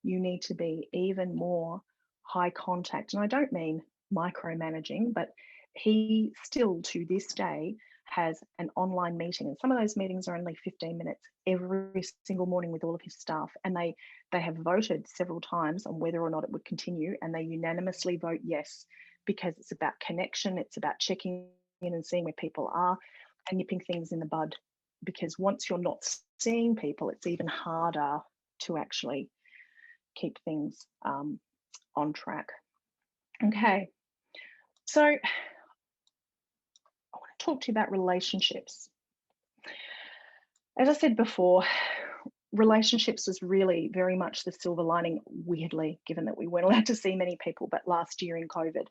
you need to be even more high contact. And I don't mean micromanaging, but he still to this day has an online meeting, and some of those meetings are only 15 minutes every single morning with all of his staff, and they have voted several times on whether or not it would continue, and they unanimously vote yes, because it's about connection, it's about checking in and seeing where people are and nipping things in the bud, because once you're not seeing people, it's even harder to actually keep things on track. Okay, so I want to talk to you about relationships. As I said before, relationships was really very much the silver lining, weirdly, given that we weren't allowed to see many people, but last year in COVID.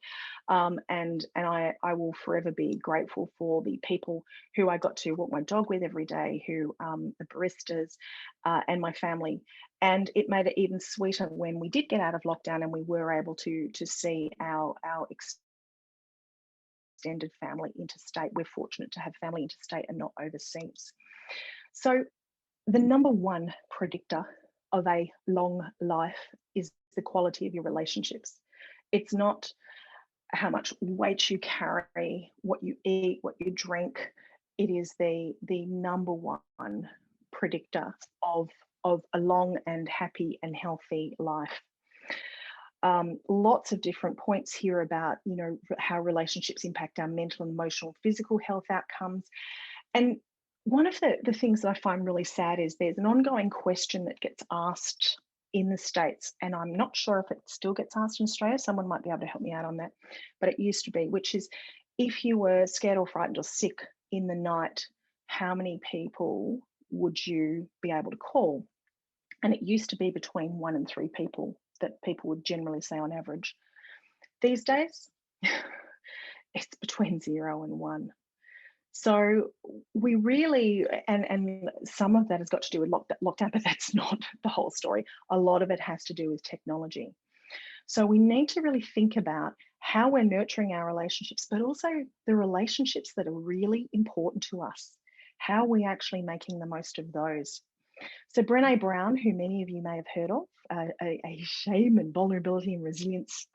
And I will forever be grateful for the people who I got to walk my dog with every day, who the baristas and my family. And it made it even sweeter when we did get out of lockdown and we were able to see our extended family interstate. We're fortunate to have family interstate and not overseas. So the number one predictor of a long life is the quality of your relationships. It's not how much weight you carry, what you eat, what you drink. It is the number one predictor of a long and happy and healthy life. Lots of different points here about, you know, how relationships impact our mental and emotional, physical health outcomes. And one of the things that I find really sad is there's an ongoing question that gets asked in the States, and I'm not sure if it still gets asked in Australia. Someone might be able to help me out on that, but it used to be, which is, if you were scared or frightened or sick in the night, how many people would you be able to call? And it used to be between 1 and 3 people that people would generally say on average. These days, it's between 0 and 1. So we really, and some of that has got to do with lockdown, but that's not the whole story. A lot of it has to do with technology. So we need to really think about how we're nurturing our relationships, but also the relationships that are really important to us. How are we actually making the most of those? So Brené Brown, who many of you may have heard of, a shame and vulnerability and resilience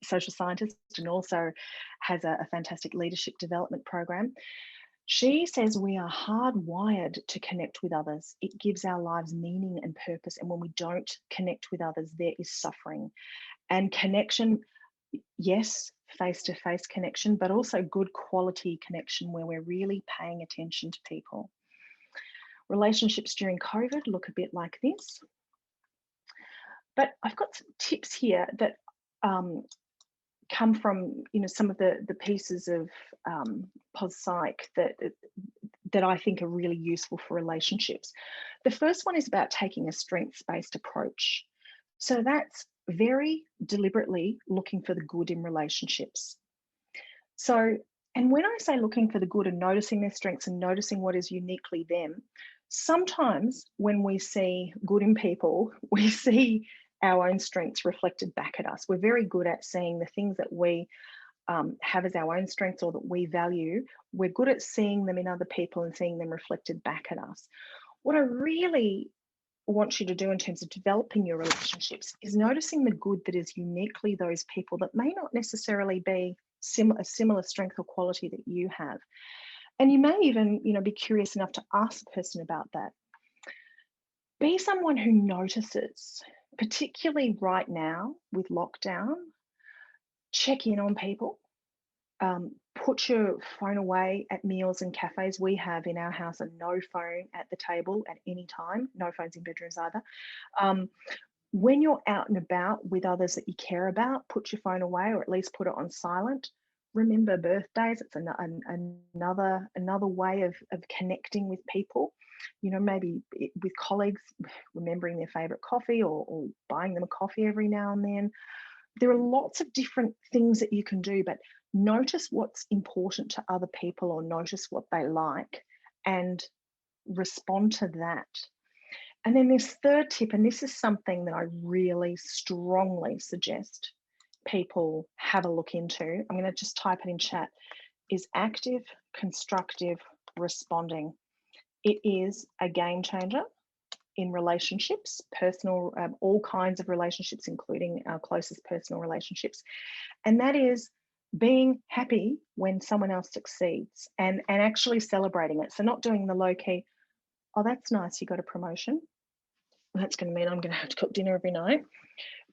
social scientist, and also has a fantastic leadership development program. She says we are hardwired to connect with others. It gives our lives meaning and purpose. And when we don't connect with others, there is suffering. And connection, yes, face-to-face connection, but also good quality connection where we're really paying attention to people. Relationships during COVID look a bit like this. But I've got some tips here that come from, you know, some of the pieces of pos psych that I think are really useful for relationships. The first one is about taking a strengths-based approach. So that's very deliberately looking for the good in relationships. So, and when I say looking for the good and noticing their strengths and noticing what is uniquely them, sometimes when we see good in people, we see our own strengths reflected back at us. We're very good at seeing the things that we have as our own strengths or that we value. We're good at seeing them in other people and seeing them reflected back at us. What I really want you to do in terms of developing your relationships is noticing the good that is uniquely those people that may not necessarily be a similar strength or quality that you have. And you may even, you know, be curious enough to ask the person about that. Be someone who notices, particularly right now with lockdown. Check in on people. Put your phone away at meals and cafes. We have in our house a no phone at the table at any time. No phones in bedrooms either. When you're out and about with others that you care about, put your phone away or at least put it on silent. Remember birthdays. It's another way of connecting with people. You know, maybe with colleagues, remembering their favorite coffee or buying them a coffee every now and then. There are lots of different things that you can do, but notice what's important to other people or notice what they like and respond to that. And then this third tip, and this is something that I really strongly suggest people have a look into. I'm going to just type it in chat, is active, constructive responding. It is a game changer in relationships, personal, all kinds of relationships, including our closest personal relationships. And that is being happy when someone else succeeds and actually celebrating it. So not doing the low key, oh, that's nice, you got a promotion. That's going to mean I'm going to have to cook dinner every night.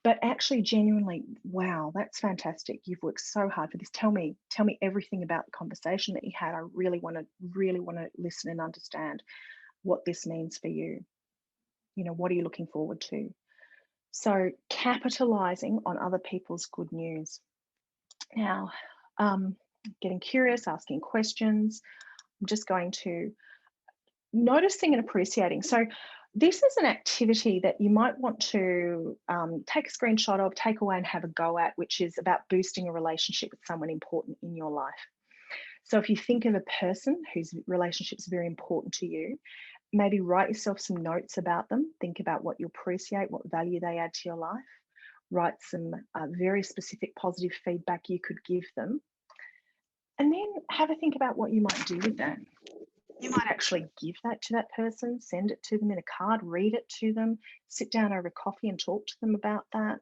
But actually genuinely, wow, that's fantastic. You've worked so hard for this. Tell me everything about the conversation that you had. I really want to listen and understand what this means for you. You know, what are you looking forward to? So capitalizing on other people's good news. Now, getting curious, asking questions. I'm just going to noticing and appreciating. So This is an activity that you might want to take a screenshot of, take away and have a go at, which is about boosting a relationship with someone important in your life. So if you think of a person whose relationship is very important to you, maybe write yourself some notes about them. Think about what you appreciate, what value they add to your life. Write some very specific positive feedback you could give them. And then have a think about what you might do with that. You might actually give that to that person, send it to them in a card, read it to them, sit down over coffee and talk to them about that.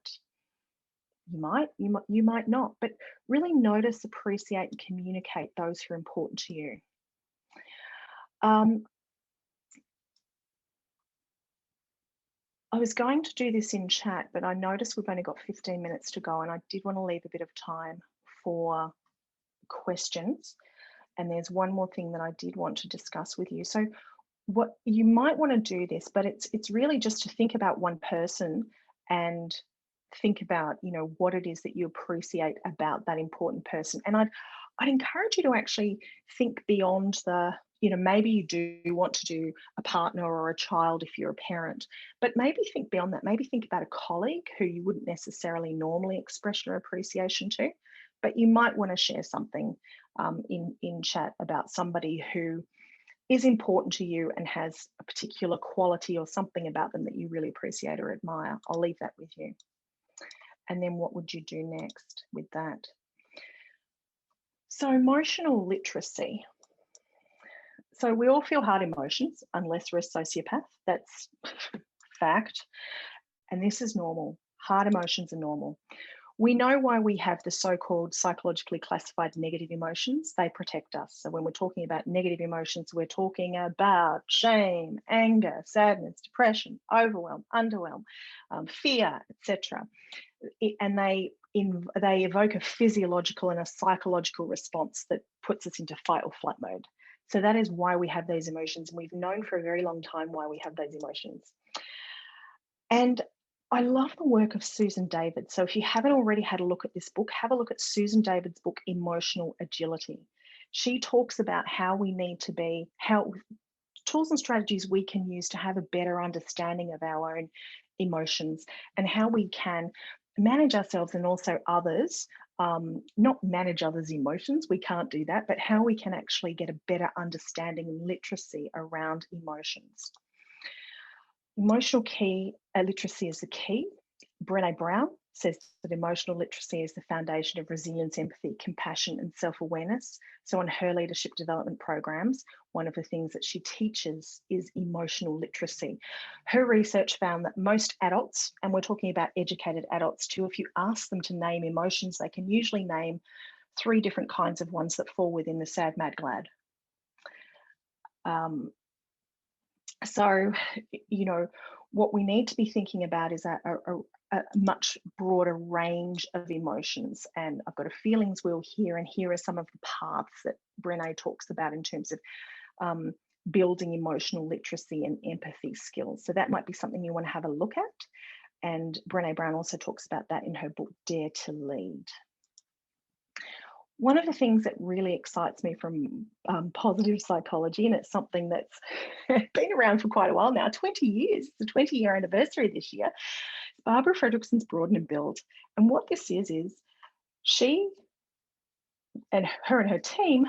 You might not, but really notice, appreciate, and communicate those who are important to you. I was going to do this in chat, but I noticed we've only got 15 minutes to go, and I did want to leave a bit of time for questions. And there's one more thing that I did want to discuss with you. So what you might want to do this, but it's really just to think about one person and think about, you know, what it is that you appreciate about that important person. And I'd encourage you to actually think beyond the, you know, maybe you do want to do a partner or a child if you're a parent, but maybe think beyond that. Maybe think about a colleague who you wouldn't necessarily normally express your appreciation to, but you might want to share something in chat about somebody who is important to you and has a particular quality or something about them that you really appreciate or admire. I'll leave that with you. And then what would you do next with that? So emotional literacy. So we all feel hard emotions unless we're a sociopath. That's fact. And this is normal. Hard emotions are normal. We know why we have the so-called psychologically classified negative emotions. They protect us. So when we're talking about negative emotions, we're talking about shame, anger, sadness, depression, overwhelm, underwhelm, fear, etc. And they evoke a physiological and a psychological response that puts us into fight or flight mode. So that is why we have those emotions. And we've known for a very long time why we have those emotions. And I love the work of Susan David. So if you haven't already had a look at this book, have a look at Susan David's book, Emotional Agility. She talks about how we need to be, how tools and strategies we can use to have a better understanding of our own emotions and how we can manage ourselves and also others, not manage others' emotions, we can't do that, but how we can actually get a better understanding and literacy around emotions. Emotional literacy is the key. Brené Brown says that emotional literacy is the foundation of resilience, empathy, compassion, and self-awareness. So on her leadership development programs, one of the things that she teaches is emotional literacy. Her research found that most adults, and we're talking about educated adults too, if you ask them to name emotions, they can usually name 3 different kinds of ones that fall within the sad, mad, glad. So, you know, what we need to be thinking about is a much broader range of emotions. And I've got a feelings wheel here, and here are some of the paths that Brené talks about in terms of building emotional literacy and empathy skills. So that might be something you want to have a look at. And Brené Brown also talks about that in her book, Dare to Lead. One of the things that really excites me from positive psychology, and it's something that's been around for quite a while now, 20 years, it's the 20-year anniversary this year, Barbara Fredrickson's Broaden and Build. And what this is she and her team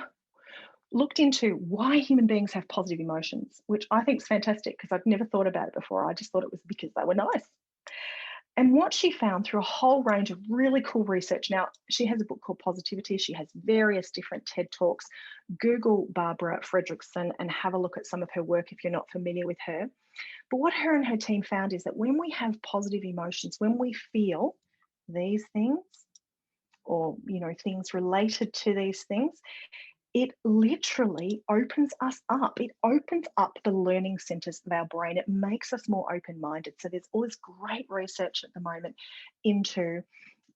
looked into why human beings have positive emotions, which I think is fantastic because I've never thought about it before. I just thought it was because they were nice. And what she found through a whole range of really cool research, now she has a book called Positivity, she has various different TED Talks. Google Barbara Fredrickson and have a look at some of her work if you're not familiar with her. But what her and her team found is that when we have positive emotions, when we feel these things, or things related to these things, it literally opens us up. It opens up the learning centers of our brain. It makes us more open-minded. So there's all this great research at the moment into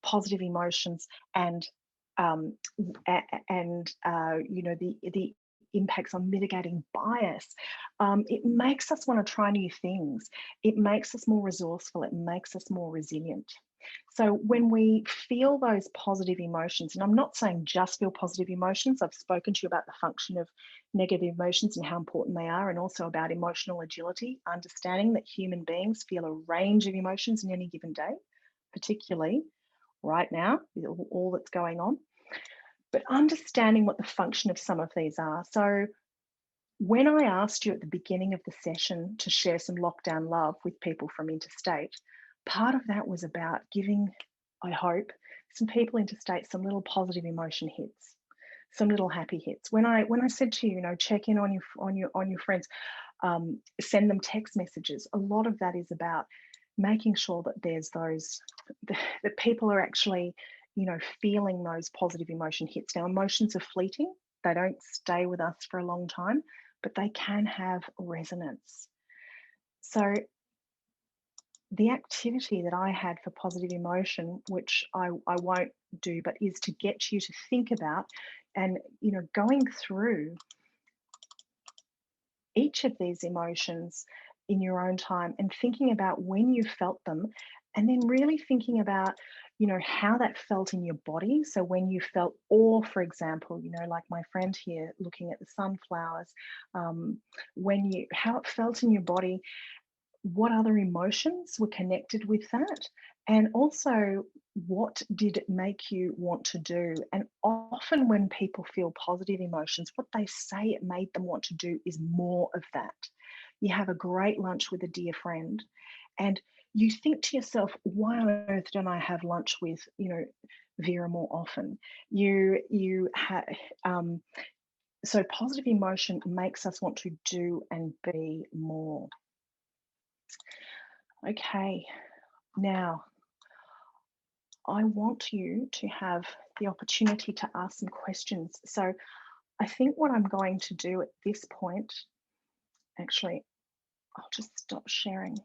positive emotions and the impacts on mitigating bias. It makes us want to try new things. It makes us more resourceful. It makes us more resilient. So when we feel those positive emotions, and I'm not saying just feel positive emotions, I've spoken to you about the function of, negative emotions and how important they are, and also about emotional agility, understanding that human beings feel a range of emotions in any given day, particularly right now with all that's going on, but understanding what the function of some of these are. So when I asked you at the beginning of the session to share some lockdown love with people from interstate, part of that was about giving, I hope, some people interstate some little positive emotion hits, some little happy hits. When I said to you, check in on your friends, send them text messages. A lot of that is about making sure that there's those that people are actually, feeling those positive emotion hits. Now, emotions are fleeting; they don't stay with us for a long time, but they can have resonance. So the activity that I had for positive emotion, which I won't do, but is to get you to think about and, going through each of these emotions in your own time and thinking about when you felt them, and then really thinking about, how that felt in your body. So when you felt awe, for example, like my friend here looking at the sunflowers, how it felt in your body, what other emotions were connected with that, and also what did it make you want to do. And often when people feel positive emotions, what they say it made them want to do is more of that. You have a great lunch with a dear friend and you think to yourself, why on earth don't I have lunch with Vera more often? So positive emotion makes us want to do and be more. Okay, now I want you to have the opportunity to ask some questions. So I think what I'm going to do at this point, actually, I'll just stop sharing,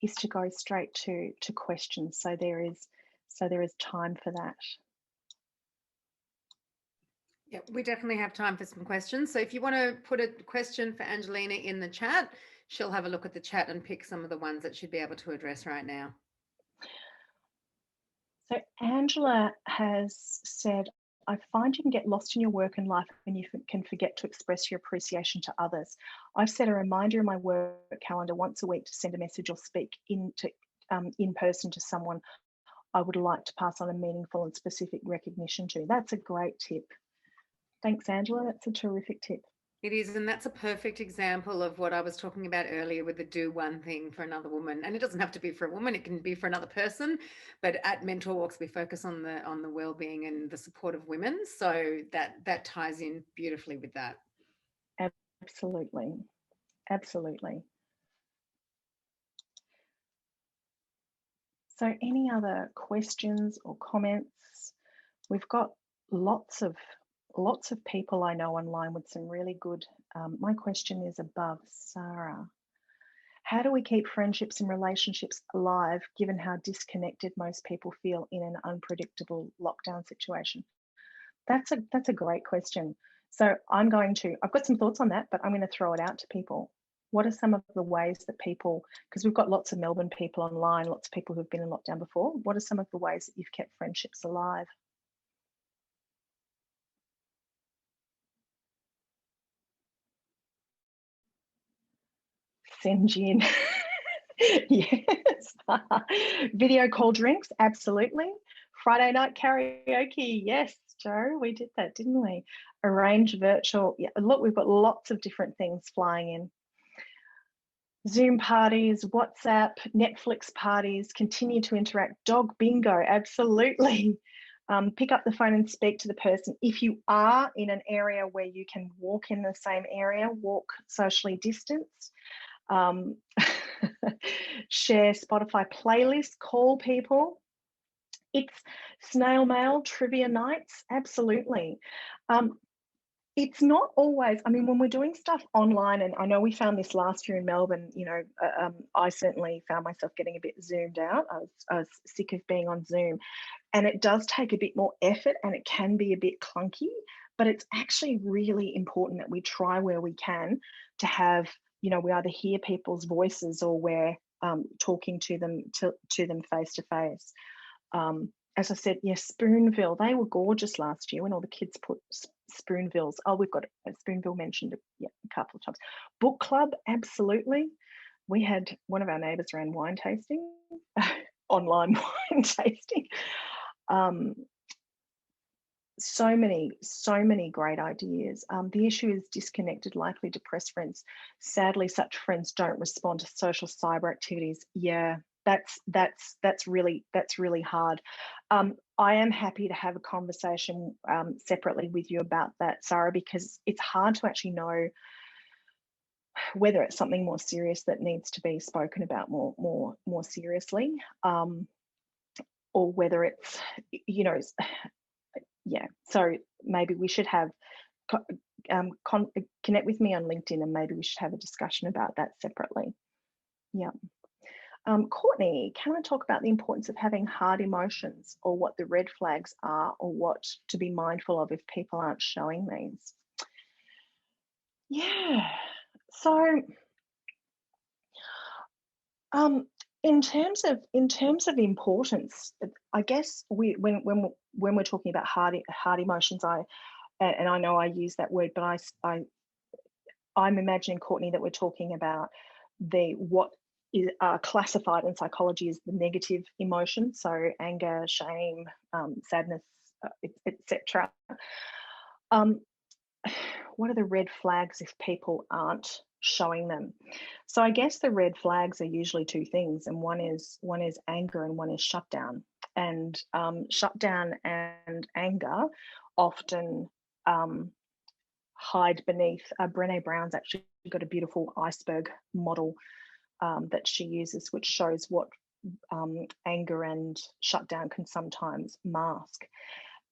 is to go straight to questions. So there is time for that. Yeah, we definitely have time for some questions. So if you want to put a question for Angelina in the chat, she'll have a look at the chat and pick some of the ones that she'd be able to address right now. So Angela has said, I find you can get lost in your work and life and you can forget to express your appreciation to others. I've set a reminder in my work calendar once a week to send a message or speak in person to someone I would like to pass on a meaningful and specific recognition to. That's a great tip. Thanks, Angela. That's a terrific tip. It is, and that's a perfect example of what I was talking about earlier with the do one thing for another woman. And it doesn't have to be for a woman, it can be for another person. But at Mentor Walks, we focus on the well-being and the support of women. So that ties in beautifully with that. Absolutely. Absolutely. So any other questions or comments? We've got lots of people I know online with some really good. My question is above Sarah. How do we keep friendships and relationships alive given how disconnected most people feel in an unpredictable lockdown situation? That's a great question. So I've got some thoughts on that, but I'm going to throw it out to people. What are some of the ways that people, because we've got lots of Melbourne people online, lots of people who've been in lockdown before, what are some of the ways that you've kept friendships alive? Send Gin. Yes. Video call drinks, absolutely. Friday night karaoke, yes, Joe, we did that, didn't we? Arrange virtual, yeah, look, we've got lots of different things flying in. Zoom parties, WhatsApp, Netflix parties, continue to interact. Dog bingo, absolutely. Pick up the phone and speak to the person. If you are in an area where you can walk in the same area, walk socially distanced. Share Spotify playlists, call people. It's snail mail, trivia nights, absolutely. It's not always, I mean, when we're doing stuff online, and I know we found this last year in Melbourne, I certainly found myself getting a bit zoomed out. I was sick of being on Zoom, and it does take a bit more effort and it can be a bit clunky, but it's actually really important that we try where we can to have, we either hear people's voices or we're talking to them face to face. As I said, yes, Spoonville, they were gorgeous last year when all the kids put Spoonvilles. Oh, we've got a Spoonville mentioned a couple of times. Book club, absolutely. We had one of our neighbours ran wine tasting, online wine tasting. So many great ideas. The issue is disconnected, likely depressed friends. Sadly, such friends don't respond to social cyber activities. Yeah, that's really hard. I am happy to have a conversation separately with you about that, Sarah, because it's hard to actually know whether it's something more serious that needs to be spoken about more seriously, or whether it's, you know, yeah. So maybe we should have connect with me on LinkedIn, and maybe we should have a discussion about that separately. Yeah. Courtney, can I talk about the importance of having hard emotions, or what the red flags are, or what to be mindful of if people aren't showing these? Yeah. So, in terms of importance, I guess when we're talking about hard emotions, and I know I use that word, but I'm imagining, Courtney, that we're talking about what is classified in psychology as the negative emotions, so anger, shame, sadness, etc. What are the red flags if people aren't showing them? So I guess the red flags are usually two things, and one is anger and one is shutdown. And shutdown and anger often hide beneath. Brené Brown's actually got a beautiful iceberg model that she uses, which shows what anger and shutdown can sometimes mask.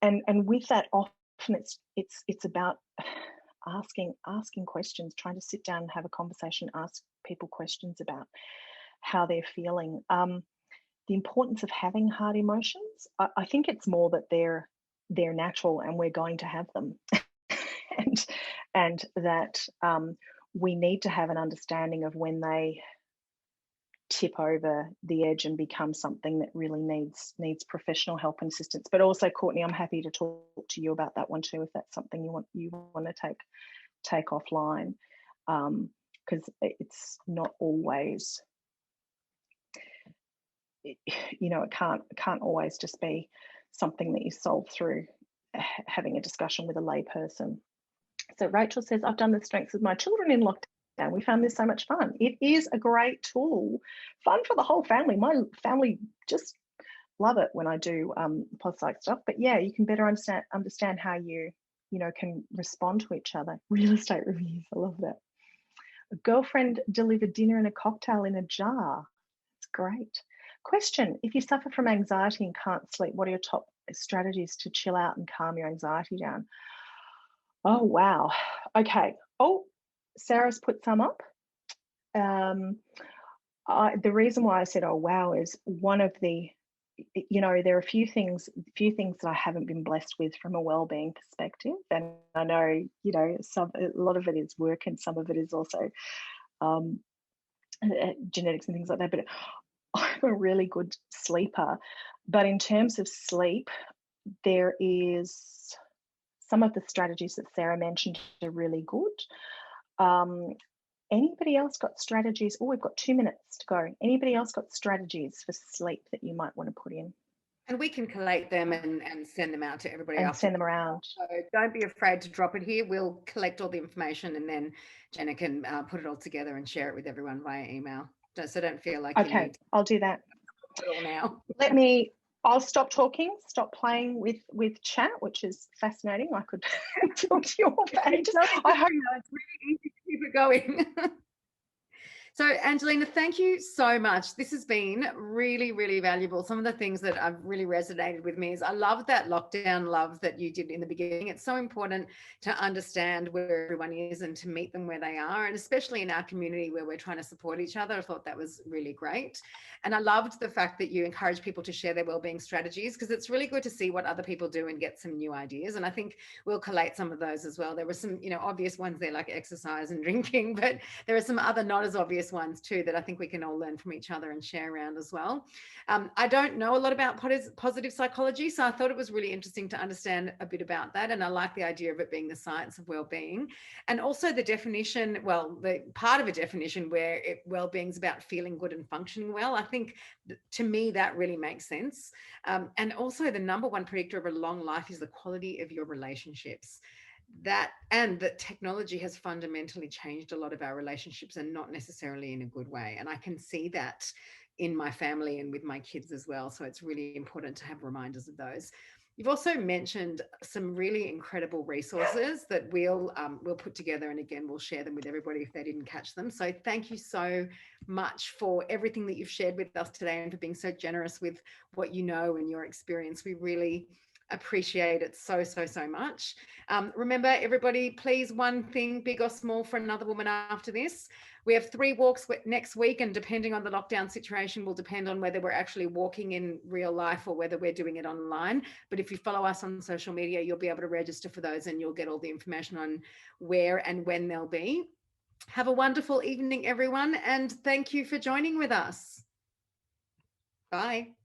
And with that, often it's about asking questions, trying to sit down and have a conversation, ask people questions about how they're feeling. The importance of having hard emotions, I think it's more that they're natural and we're going to have them. and that we need to have an understanding of when they tip over the edge and become something that really needs professional help and assistance. But also, Courtney, I'm happy to talk to you about that one too, if that's something you want to take offline, because it's not always, you know, it can't always just be something that you solve through having a discussion with a layperson. So Rachel says, I've done the strengths with my children in lockdown. We found this so much fun. It is a great tool, fun for the whole family. My family just love it when I do psych stuff. But yeah, you can better understand how you can respond to each other. Real estate reviews, I love that. A girlfriend delivered dinner and a cocktail in a jar. It's great. Question, if you suffer from anxiety and can't sleep, what are your top strategies to chill out and calm your anxiety down? Oh, wow. Okay. Oh, Sarah's put some up. The reason why I said, oh, wow, is one of the, there are a few things that I haven't been blessed with from a wellbeing perspective. And I know, a lot of it is work and some of it is also genetics and things like that. But I'm a really good sleeper. But in terms of sleep, there is some of the strategies that Sarah mentioned are really good. Anybody else got strategies? Oh, we've got 2 minutes to go. Anybody else got strategies for sleep that you might want to put in? And we can collate them and send them out to everybody and else. Send them around. So don't be afraid to drop it here. We'll collect all the information, and then Jenna can put it all together and share it with everyone via email. So don't feel like okay, you need I'll do that. It all now. I'll stop talking, stop playing with chat, which is fascinating. I could talk to you all day. I hope it's really easy to keep it going. So Angelina, thank you so much. This has been really, really valuable. Some of the things that have really resonated with me is I love that lockdown love that you did in the beginning. It's so important to understand where everyone is and to meet them where they are. And especially in our community where we're trying to support each other, I thought that was really great. And I loved the fact that you encourage people to share their wellbeing strategies, because it's really good to see what other people do and get some new ideas. And I think we'll collate some of those as well. There were some, obvious ones there like exercise and drinking, but there are some other not as obvious various ones too that I think we can all learn from each other and share around as well. I don't know a lot about positive psychology, so I thought it was really interesting to understand a bit about that. And I like the idea of it being the science of well-being, and also the definition, well, the part of a definition where well-being is about feeling good and functioning well. I think to me that really makes sense. And also the number one predictor of a long life is the quality of your relationships. That technology has fundamentally changed a lot of our relationships, and not necessarily in a good way. And I can see that in my family and with my kids as well. So it's really important to have reminders of those. You've also mentioned some really incredible resources that we'll put together, and again we'll share them with everybody if they didn't catch them. So thank you so much for everything that you've shared with us today, and for being so generous with what you know and your experience. We really appreciate it so much. Remember, everybody, please, one thing, big or small, for another woman after this. We have 3 walks next week, and depending on the lockdown situation will depend on whether we're actually walking in real life or whether we're doing it online. But if you follow us on social media, you'll be able to register for those, and you'll get all the information on where and when they'll be. Have a wonderful evening, everyone, and thank you for joining with us. Bye.